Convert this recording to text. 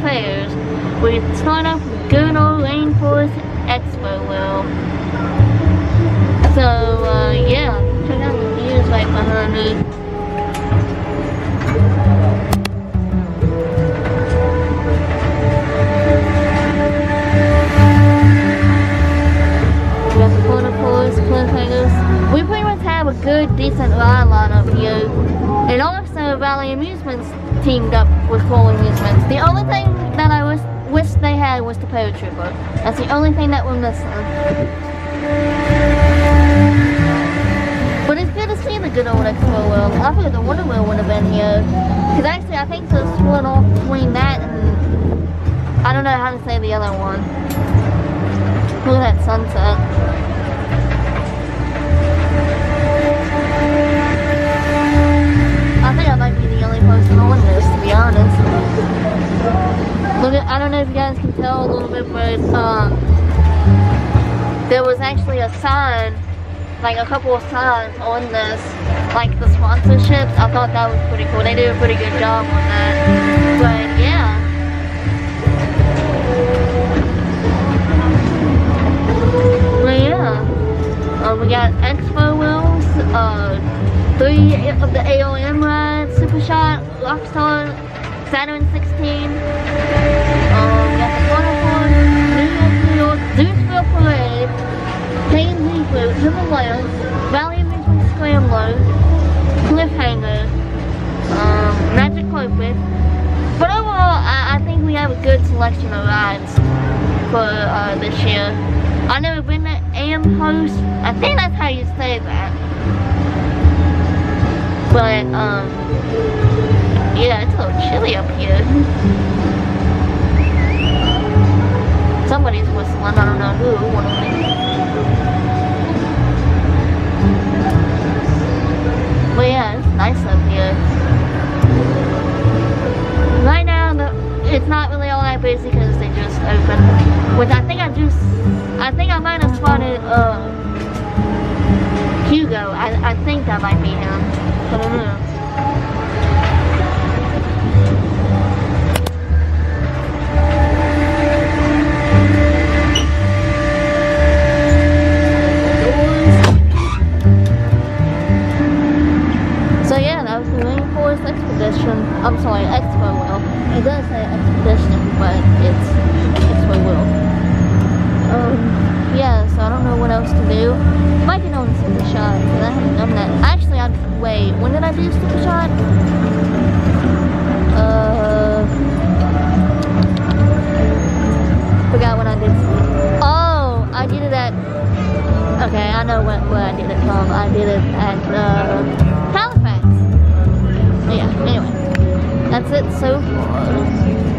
fairs. We start off with good old Rainforest Expo World. So, yeah, check out the views right behind me. We got the corner pools, cliffhangers. We pretty much have a good, decent ride lineup here. And also, Valley Amusements teamed up with Cool Amusements. The only thing that I wish they had was the paratrooper. That's the only thing that we're missing. But it's good to see the good old Expo World. I figured the Wonder Wheel would have been here. Because actually, I think there's split off between that and I don't know how to say the other one. Look at that sunset. I think I might be the only person on this, to be honest. Look at, I don't know if you guys can tell a little bit, but there was actually a sign, like a couple of signs on this, like the sponsorships. I thought that was pretty cool. They did a pretty good job on that. But yeah. But yeah. We got Expo Wheels, 3 of the AOM rides, Super Shot, Rockstar, Saturn 16. We got the Waterfall, New York, Zeusville Parade, K&Z Fruit, Himalayas, Valley Amusement Scrambler, Cliffhanger, Magic Carpet. But overall, I think we have a good selection of rides for this year. I've never been to Amherst. I think that's how you say that. But, yeah, it's a little chilly up here. Somebody's whistling, I don't know who, one of them. But yeah, it's nice up here. Right now, it's not really all that busy because they just opened. Which I think I might have spotted, Hugo. I think that might be him. I don't know. So yeah, that was the Rainforest Expedition. I'm sorry, Expo World. It does say Expedition, but it's Expo World. Yeah, so I don't know what else to do. Might get on Super Shot, because I haven't done that. Actually, wait, when did I do Super Shot? Forgot when I did. Oh, I did it at, okay, I know where I did it from. I did it at, Halifax. Yeah, anyway. That's it so far.